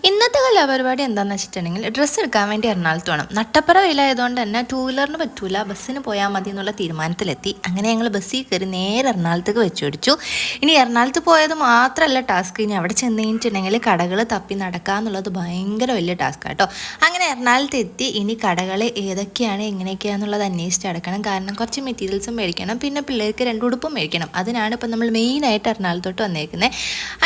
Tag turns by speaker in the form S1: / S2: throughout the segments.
S1: ഇന്നത്തെ കലാപരിപാടി എന്താണെന്ന് വെച്ചിട്ടുണ്ടെങ്കിൽ ഡ്രസ്സ് എടുക്കാൻ വേണ്ടി എറണാകുളത്ത് വേണം. നട്ടപ്പുറ വെയിലായതുകൊണ്ട് തന്നെ ടൂ വീലറിന് പറ്റൂല, ബസ്സിന് പോയാൽ മതി എന്നുള്ള തീരുമാനത്തിലെത്തി. അങ്ങനെ ഞങ്ങൾ ബസ്സിൽ കയറി നേരെ എറണാകുളത്തേക്ക് വെച്ച് പിടിച്ചു. ഇനി എറണാകുളത്ത് പോയത് മാത്രമല്ല ടാസ്ക്, ഇനി അവിടെ ചെന്ന് കഴിഞ്ഞിട്ടുണ്ടെങ്കിൽ കടകൾ തപ്പി നടക്കുക എന്നുള്ളത് ഭയങ്കര വലിയ ടാസ്ക് കേട്ടോ. അങ്ങനെ എറണാകുളത്ത് എത്തി. ഇനി കടകൾ ഏതൊക്കെയാണ് എങ്ങനെയൊക്കെയാണെന്നുള്ളത് അന്വേഷിച്ച് അടക്കണം. കാരണം കുറച്ച് മെറ്റീരിയൽസും മേടിക്കണം, പിന്നെ പിള്ളേർക്ക് 2 ഉടുപ്പും മേടിക്കണം. അതിനാണ് ഇപ്പം നമ്മൾ മെയിനായിട്ട് എറണാകുളത്തോട്ട് വന്നേക്കുന്നത്.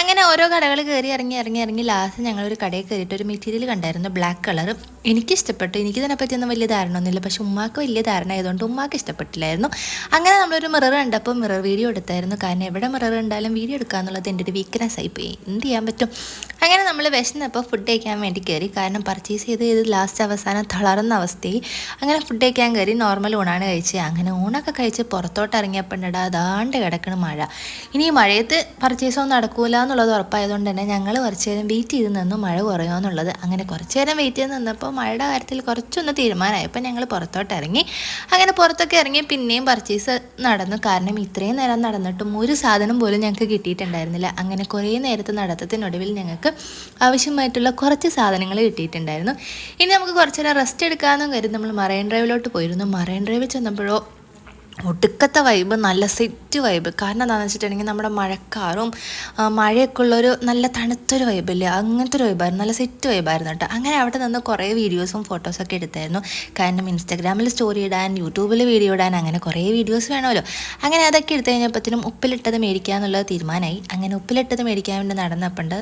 S1: അങ്ങനെ ഓരോ കടകൾ കയറി ഇറങ്ങി ലാസ്റ്റ് ഞങ്ങളൊരു കടയിൽ കയറിയിട്ട് ഒരു മെറ്റീരിയൽ കണ്ടായിരുന്നു, ബ്ലാക്ക് കളർ. എനിക്കിഷ്ടപ്പെട്ടു. എനിക്കിതിനെപ്പറ്റിയൊന്നും വലിയ ധാരണ ഒന്നുമില്ല, പക്ഷെ ഉമ്മാക്ക് വലിയ ധാരണ ആയതുകൊണ്ട് ഉമ്മാക്ക് ഇഷ്ടപ്പെട്ടില്ലായിരുന്നു. അങ്ങനെ നമ്മളൊരു മിറർ കണ്ടപ്പോൾ മിറർ വീഡിയോ എടുത്തായിരുന്നു. കാരണം എവിടെ മിറർ ഉണ്ടായാലും വീഡിയോ എടുക്കുക എന്നുള്ളത് എൻ്റെ ഒരു വീക്ക്നെസ് ആയിപ്പോയി, എന്ത് ചെയ്യാൻ പറ്റും. അങ്ങനെ നമ്മൾ വിശന്നപ്പോൾ ഫുഡ് കഴിക്കാൻ വേണ്ടി കയറി. കാരണം പർച്ചേസ് ചെയ്ത് ലാസ്റ്റ് അവസാനം തളർന്ന അവസ്ഥയിൽ അങ്ങനെ ഫുഡ് കഴിക്കാൻ കയറി. നോർമൽ ഊണാണ് കഴിച്ചത്. അങ്ങനെ ഊണൊക്കെ കഴിച്ച് പുറത്തോട്ട് ഇറങ്ങിയപ്പോൾ അതാണ്ട് കിടക്കണ മഴ. ഇനി ഈ മഴയത്ത് പർച്ചേസൊന്നും നടക്കൂല എന്നുള്ളത് ഉറപ്പായതുകൊണ്ട് തന്നെ ഞങ്ങൾ കുറച്ച് നേരം വെയിറ്റ് ചെയ്ത് നിന്നു മഴ കുറയുമോ എന്നുള്ളത്. അങ്ങനെ കുറച്ച് നേരം വെയിറ്റ് ചെയ്ത് നിന്നപ്പോൾ മഴയുടെ കാര്യത്തിൽ കുറച്ചൊന്ന് തീരുമാനമായപ്പോൾ ഞങ്ങൾ പുറത്തോട്ട് ഇറങ്ങി. അങ്ങനെ പുറത്തൊക്കെ ഇറങ്ങി പിന്നെയും പർച്ചേസ് നടന്നു. കാരണം ഇത്രയും നേരം നടന്നിട്ടും ഒരു സാധനം പോലും ഞങ്ങൾക്ക് കിട്ടിയിട്ടുണ്ടായിരുന്നില്ല. അങ്ങനെ കുറേ നേരത്തെ നടത്തത്തിനൊടുവിൽ ഞങ്ങൾക്ക് ആവശ്യമായിട്ടുള്ള കുറച്ച് സാധനങ്ങൾ കിട്ടിയിട്ടുണ്ടായിരുന്നു. ഇനി നമുക്ക് കുറച്ച് നേരം റെസ്റ്റ് എടുക്കാമെന്നും കരുതി നമ്മൾ മറൈൻ ഡ്രൈവിലോട്ട് പോയിരുന്നു. മറൈൻ ഡ്രൈവിൽ ചെന്നപ്പോഴോ ഒടുക്കത്തെ വൈബ്, നല്ല സെറ്റ് വൈബ്. കാരണം എന്താണെന്ന് വെച്ചിട്ടുണ്ടെങ്കിൽ നമ്മുടെ മഴക്കാറും മഴയൊക്കെ ഉള്ളൊരു നല്ല തണുത്തൊരു വൈബില്ലേ, അങ്ങനത്തെ ഒരു വൈബായിരുന്നു, നല്ല സെറ്റ് വൈബായിരുന്നു കേട്ടോ. അങ്ങനെ അവിടെ നിന്ന് കുറേ വീഡിയോസും ഫോട്ടോസൊക്കെ എടുത്തായിരുന്നു. കാരണം ഇൻസ്റ്റാഗ്രാമിൽ സ്റ്റോറി ഇടാൻ, യൂട്യൂബിൽ വീഡിയോ ഇടാൻ, അങ്ങനെ കുറേ വീഡിയോസ് വേണമല്ലോ. അങ്ങനെ അതൊക്കെ എടുത്തു കഴിഞ്ഞപ്പോഴത്തേനും ഉപ്പിലിട്ടത് മേടിക്കുക എന്നുള്ളത് തീരുമാനമായി. അങ്ങനെ ഉപ്പിലിട്ടത് മേടിക്കാൻ വേണ്ടി നടന്നപ്പോണ്ട്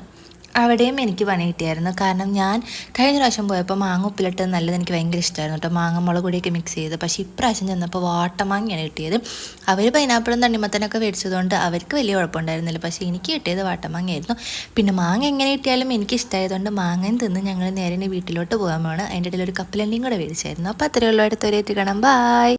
S1: അവിടെയും എനിക്ക് പണി കിട്ടിയായിരുന്നു. കാരണം ഞാൻ കഴിഞ്ഞ പ്രാവശ്യം പോയപ്പോൾ മാങ്ങ ഉപ്പിലിട്ടത് നല്ലത് എനിക്ക് ഭയങ്കര ഇഷ്ടമായിരുന്നു കേട്ടോ, മാങ്ങ മുളക് പൊടിയൊക്കെ മിക്സ് ചെയ്ത്. പക്ഷേ ഇപ്രാവശ്യം ചെന്നപ്പോൾ വാട്ടമാങ്ങയാണ് കിട്ടിയത്. അവർ പൈനാപ്പിളും തണ്ണിമത്തനൊക്കെ മേടിച്ചതുകൊണ്ട് അവർക്ക് വലിയ കുഴപ്പമുണ്ടായിരുന്നില്ല, പക്ഷേ എനിക്ക് കിട്ടിയത് വാട്ടമാങ്ങയായിരുന്നു. പിന്നെ മാങ്ങ എങ്ങനെ കിട്ടിയാലും എനിക്ക് ഇഷ്ടമായതുകൊണ്ട് മാങ്ങയും തിന്ന് ഞങ്ങൾ നേരെ വീട്ടിലോട്ട് പോകാൻ വേണം. അതിൻ്റെ ഇടയിൽ ഒരു കപ്പലണ്ടിയും കൂടെ മേടിച്ചായിരുന്നു. അപ്പോൾ അത്രയേ ഉള്ളൂ, അടുത്തൊരു കാണാം, ബായ്.